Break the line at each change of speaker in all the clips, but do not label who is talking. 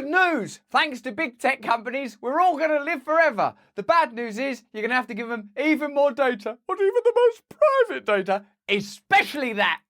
Good news! Thanks to big tech companies, we're all going to live forever. The bad news is you're going to have to give them even more data, or even the most private data, especially that.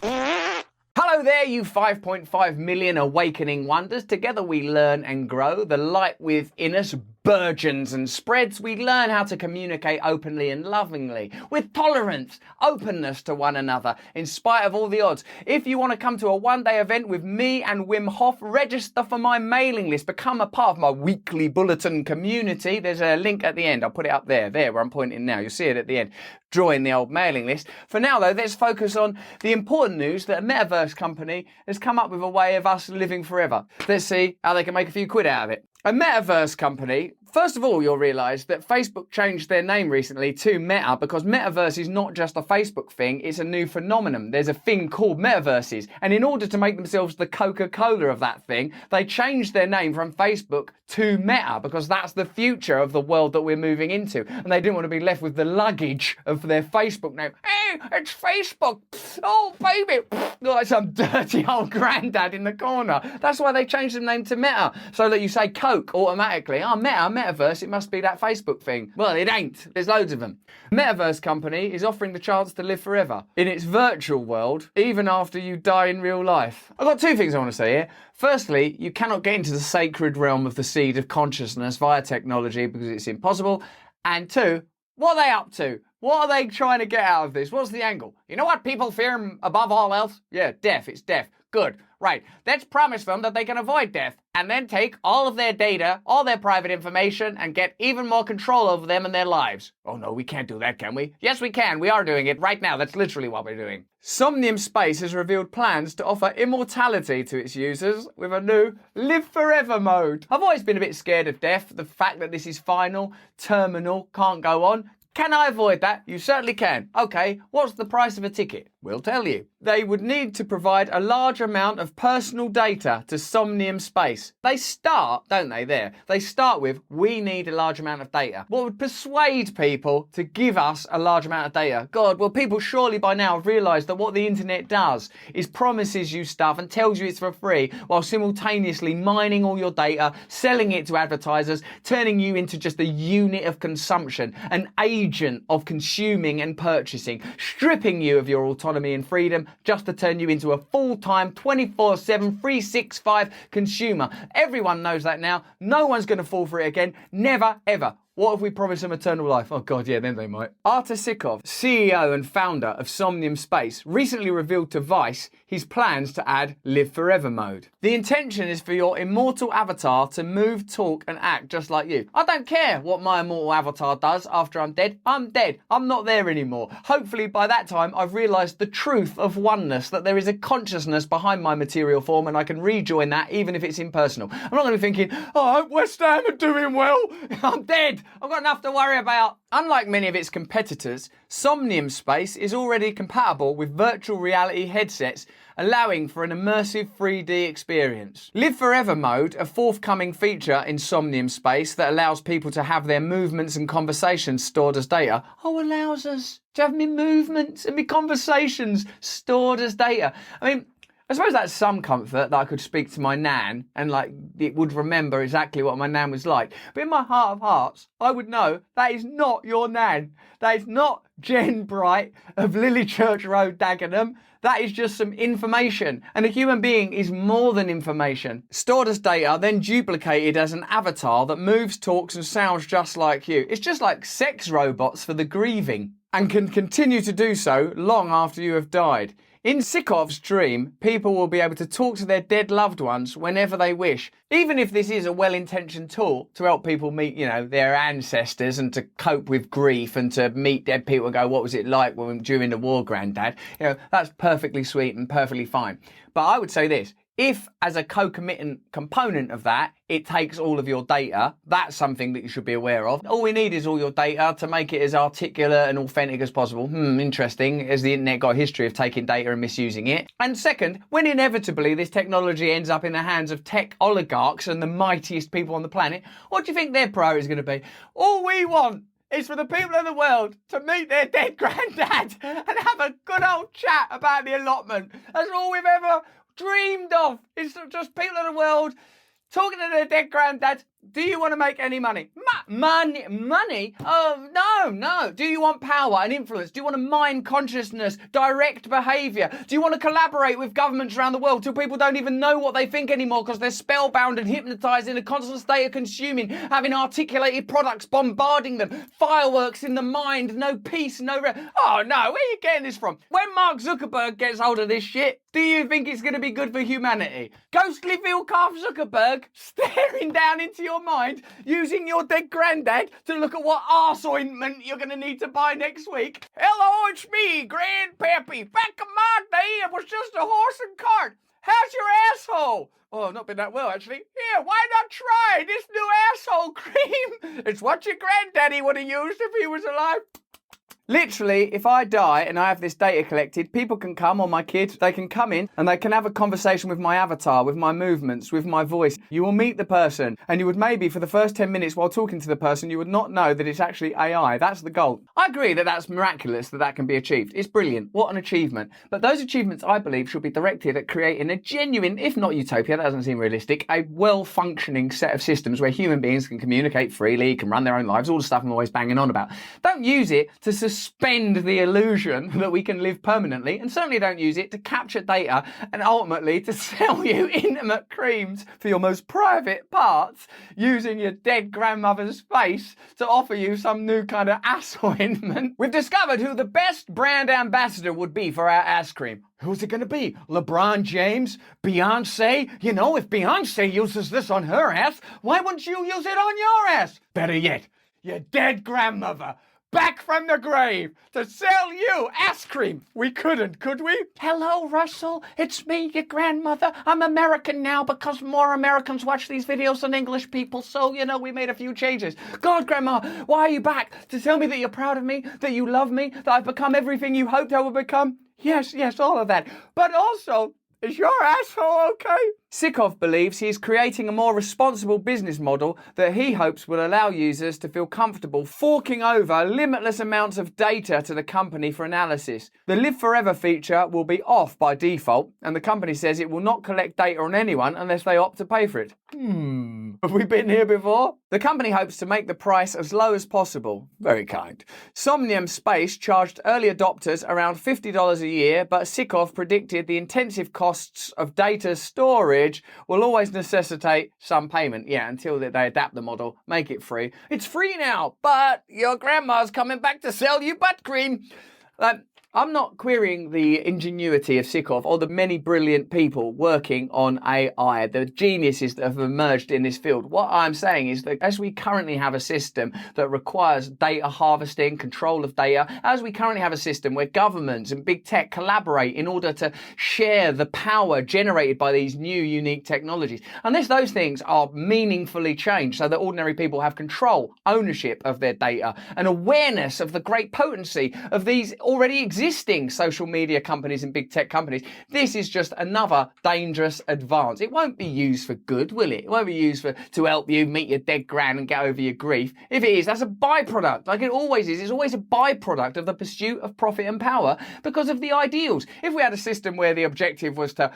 Hello there, you 5.5 million awakening wonders. Together we learn and grow. The light within us burgeons and spreads. We learn how to communicate openly and lovingly, with tolerance, openness to one another, in spite of all the odds. If you want to come to a one-day event with me and Wim Hof, register for my mailing list. Become a part of my weekly bulletin community. There's a link at the end. I'll put it up there where I'm pointing now. You'll see it at the end. Join the old mailing list. For now, though, let's focus on the important news that a Metaverse company has come up with a way of us living forever. Let's see how they can make a few quid out of it. A Metaverse company, first of all, you'll realise that Facebook changed their name recently to Meta because Metaverse is not just a Facebook thing, it's a new phenomenon. There's a thing called Metaverses, and in order to make themselves the Coca-Cola of that thing, they changed their name from Facebook to Meta because that's the future of the world that we're moving into, and they didn't want to be left with the luggage of their Facebook name. Hey, it's Facebook! Oh, baby! Like some dirty old granddad in the corner. That's why they changed the name to Meta, so that you say Coke automatically. Oh, Metaverse, it must be that Facebook thing. Well, it ain't. There's loads of them. Metaverse company is offering the chance to live forever in its virtual world, even after you die in real life. I've got two things I want to say here. Firstly, you cannot get into the sacred realm of the seed of consciousness via technology because it's impossible. And two, what are they up to? What are they trying to get out of this? What's the angle? You know what people fear above all else? Yeah, death. It's death. Good. Right. Let's promise them that they can avoid death and then take all of their data, all their private information, and get even more control over them and their lives. Oh no, we can't do that, can we? Yes, we can. We are doing it right now. That's literally what we're doing. Somnium Space has revealed plans to offer immortality to its users with a new Live Forever mode. I've always been a bit scared of death, the fact that this is final, terminal, can't go on. Can I avoid that? You certainly can. Okay, what's the price of a ticket? We'll tell you. They would need to provide a large amount of personal data to Somnium Space. They start, don't they, there? They start with, we need a large amount of data. What would persuade people to give us a large amount of data? God, well, people surely by now have realised that what the internet does is promises you stuff and tells you it's for free while simultaneously mining all your data, selling it to advertisers, turning you into just a unit of consumption, an agent of consuming and purchasing, stripping you of your autonomy and freedom just to turn you into a full-time 24/7 365 consumer. Everyone knows that now. No one's going to fall for it again. Never, ever. What if we promise them eternal life? Oh God, yeah, then they might. Artur Sikov, CEO and founder of Somnium Space, recently revealed to Vice his plans to add Live Forever mode. The intention is for your immortal avatar to move, talk and act just like you. I don't care what my immortal avatar does after I'm dead. I'm dead. I'm not there anymore. Hopefully by that time I've realised the truth of oneness, that there is a consciousness behind my material form and I can rejoin that even if it's impersonal. I'm not going to be thinking, oh, I hope West Ham are doing well. I'm dead. I've got enough to worry about. Unlike many of its competitors, Somnium Space is already compatible with virtual reality headsets, allowing for an immersive 3D experience. Live Forever mode, a forthcoming feature in Somnium Space that allows people to have their movements and conversations stored as data. Oh, allows us to have my movements and my conversations stored as data. I mean, I suppose that's some comfort that I could speak to my nan and like it would remember exactly what my nan was like. But in my heart of hearts, I would know that is not your nan. That is not Jen Bright of Lily Church Road, Dagenham. That is just some information. And a human being is more than information. Stored as data, then duplicated as an avatar that moves, talks and sounds just like you. It's just like sex robots for the grieving and can continue to do so long after you have died. In Sikov's dream, people will be able to talk to their dead loved ones whenever they wish. Even if this is a well-intentioned tool to help people meet, their ancestors and to cope with grief and to meet dead people and go, what was it like during the war, Granddad? That's perfectly sweet and perfectly fine. But I would say this. If, as a concomitant component of that, it takes all of your data, that's something that you should be aware of. All we need is all your data to make it as articulate and authentic as possible. Interesting. Has the internet got a history of taking data and misusing it? And second, when inevitably this technology ends up in the hands of tech oligarchs and the mightiest people on the planet, what do you think their priority is going to be? All we want is for the people of the world to meet their dead granddad and have a good old chat about the allotment. That's all we've ever dreamed of. It's just people of the world Talking to their dead granddads, do you want to make any money? Money? Oh, no. Do you want power and influence? Do you want to mind consciousness, direct behaviour? Do you want to collaborate with governments around the world till people don't even know what they think anymore because they're spellbound and hypnotised in a constant state of consuming, having articulated products bombarding them, fireworks in the mind, no peace, Oh, no, where are you getting this from? When Mark Zuckerberg gets hold of this shit, do you think it's going to be good for humanity? Ghostly Phil Calf Zuckerberg staring down into your mind, using your dead granddad to look at what arse ointment you're going to need to buy next week. Hello, it's me, Grandpappy. Back in my day, it was just a horse and cart. How's your asshole? Oh, not been that well, actually. Here, why not try this new asshole cream? It's what your granddaddy would have used if he was alive. Literally, if I die and I have this data collected, people can come, or my kids, they can come in and they can have a conversation with my avatar, with my movements, with my voice. You will meet the person and you would maybe, for the first 10 minutes while talking to the person, you would not know that it's actually AI. That's the goal. I agree that that's miraculous that can be achieved. It's brilliant. What an achievement. But those achievements, I believe, should be directed at creating a genuine, if not utopia, that doesn't seem realistic, a well-functioning set of systems where human beings can communicate freely, can run their own lives, all the stuff I'm always banging on about. Don't use it to suspend the illusion that we can live permanently, and certainly don't use it to capture data and ultimately to sell you intimate creams for your most private parts using your dead grandmother's face to offer you some new kind of ass ointment. We've discovered who the best brand ambassador would be for our ass cream. Who's it going to be? LeBron James? Beyonce? You know, if Beyonce uses this on her ass, why wouldn't you use it on your ass? Better yet, your dead grandmother, back from the grave to sell you ass cream. We couldn't, could we? Hello, Russell. It's me, your grandmother. I'm American now because more Americans watch these videos than English people. So, we made a few changes. God, Grandma, why are you back? To tell me that you're proud of me, that you love me, that I've become everything you hoped I would become? Yes, all of that. But also, is your asshole okay? Sikov believes he is creating a more responsible business model that he hopes will allow users to feel comfortable forking over limitless amounts of data to the company for analysis. The Live Forever feature will be off by default, and the company says it will not collect data on anyone unless they opt to pay for it. Have we been here before? The company hopes to make the price as low as possible. Very kind. Somnium Space charged early adopters around $50 a year, but Sikov predicted the intensive costs of data storage will always necessitate some payment. Yeah, until they adapt the model, make it free. It's free now, but your grandma's coming back to sell you butt cream. I'm not querying the ingenuity of Sikov or the many brilliant people working on AI, the geniuses that have emerged in this field. What I'm saying is that as we currently have a system that requires data harvesting, control of data, as we currently have a system where governments and big tech collaborate in order to share the power generated by these new unique technologies, unless those things are meaningfully changed so that ordinary people have control, ownership of their data, and awareness of the great potency of these already existing social media companies and big tech companies, this is just another dangerous advance. It won't be used for good, will it? It won't be used to help you meet your dead gran and get over your grief. If it is, that's a byproduct, like it always is. It's always a byproduct of the pursuit of profit and power because of the ideals. If we had a system where the objective was to,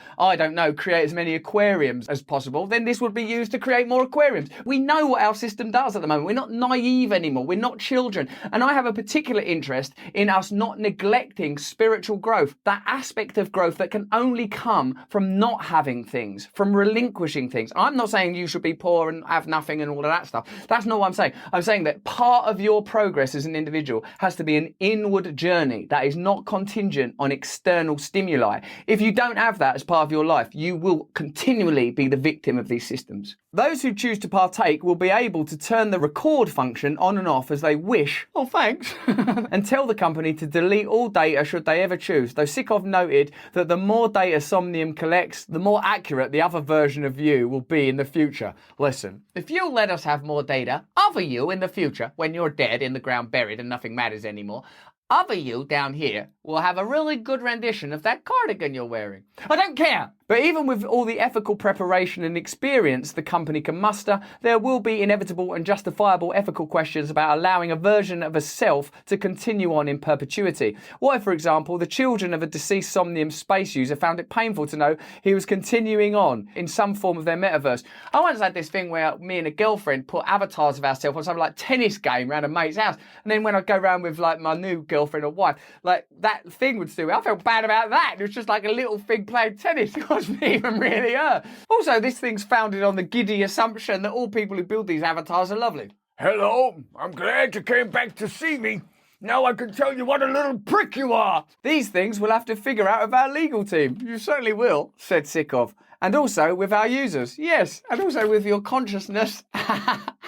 create as many aquariums as possible, then this would be used to create more aquariums. We know what our system does at the moment. We're not naive anymore. We're not children. And I have a particular interest in us not neglecting spiritual growth, that aspect of growth that can only come from not having things, from relinquishing things. I'm not saying you should be poor and have nothing and all of that stuff. That's not what I'm saying. I'm saying that part of your progress as an individual has to be an inward journey that is not contingent on external stimuli. If you don't have that as part of your life, you will continually be the victim of these systems. Those who choose to partake will be able to turn the record function on and off as they wish, oh thanks, and tell the company to delete all data should they ever choose, though Sikov noted that the more data Somnium collects, the more accurate the other version of you will be in the future. Listen, if you let us have more data of you in the future, when you're dead, in the ground, buried, and nothing matters anymore, other you down here will have a really good rendition of that cardigan you're wearing. I don't care. But even with all the ethical preparation and experience the company can muster, there will be inevitable and justifiable ethical questions about allowing a version of a self to continue on in perpetuity. What if, for example, the children of a deceased Somnium space user found it painful to know he was continuing on in some form of their metaverse? I once had this thing where me and a girlfriend put avatars of ourselves on something like tennis game around a mate's house, and then when I go around with like my new girlfriend or wife, like that thing would still, I felt bad about that. It was just like a little thing playing tennis. It wasn't even really her. Also, this thing's founded on the giddy assumption that all people who build these avatars are lovely.
Hello, I'm glad you came back to see me. Now I can tell you what a little prick you are.
These things we'll have to figure out with our legal team. You certainly will, said Sikov. And also with our users. Yes, and also with your consciousness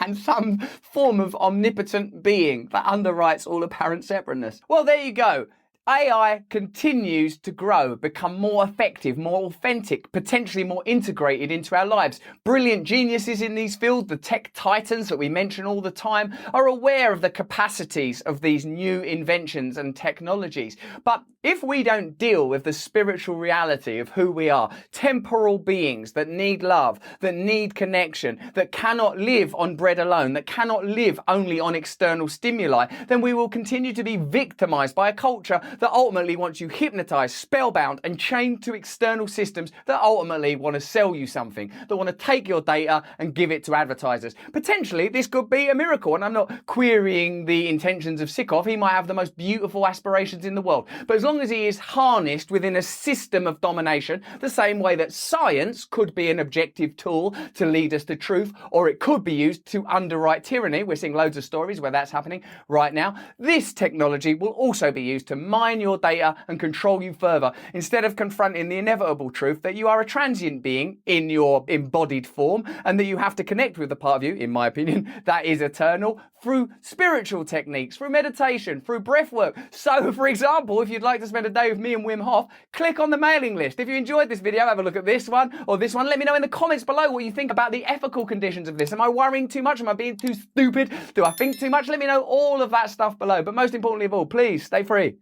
and some form of omnipotent being that underwrites all apparent separateness. Well, there you go. AI continues to grow, become more effective, more authentic, potentially more integrated into our lives. Brilliant geniuses in these fields, the tech titans that we mention all the time, are aware of the capacities of these new inventions and technologies. But if we don't deal with the spiritual reality of who we are, temporal beings that need love, that need connection, that cannot live on bread alone, that cannot live only on external stimuli, then we will continue to be victimized by a culture that ultimately wants you hypnotized, spellbound, and chained to external systems that ultimately want to sell you something, that want to take your data and give it to advertisers. Potentially, this could be a miracle, and I'm not querying the intentions of Sikov. He might have the most beautiful aspirations in the world. But as long as he is harnessed within a system of domination, the same way that science could be an objective tool to lead us to truth, or it could be used to underwrite tyranny. We're seeing loads of stories where that's happening right now. This technology will also be used to mine your data and control you further, instead of confronting the inevitable truth that you are a transient being in your embodied form, and that you have to connect with the part of you, in my opinion, that is eternal, through spiritual techniques, through meditation, through breath work. So, for example, if you'd like to spend a day with me and Wim Hof, click on the mailing list. If you enjoyed this video, have a look at this one or this one. Let me know in the comments below what you think about the ethical conditions of this. Am I worrying too much? Am I being too stupid? Do I think too much? Let me know all of that stuff below. But most importantly of all, please stay free.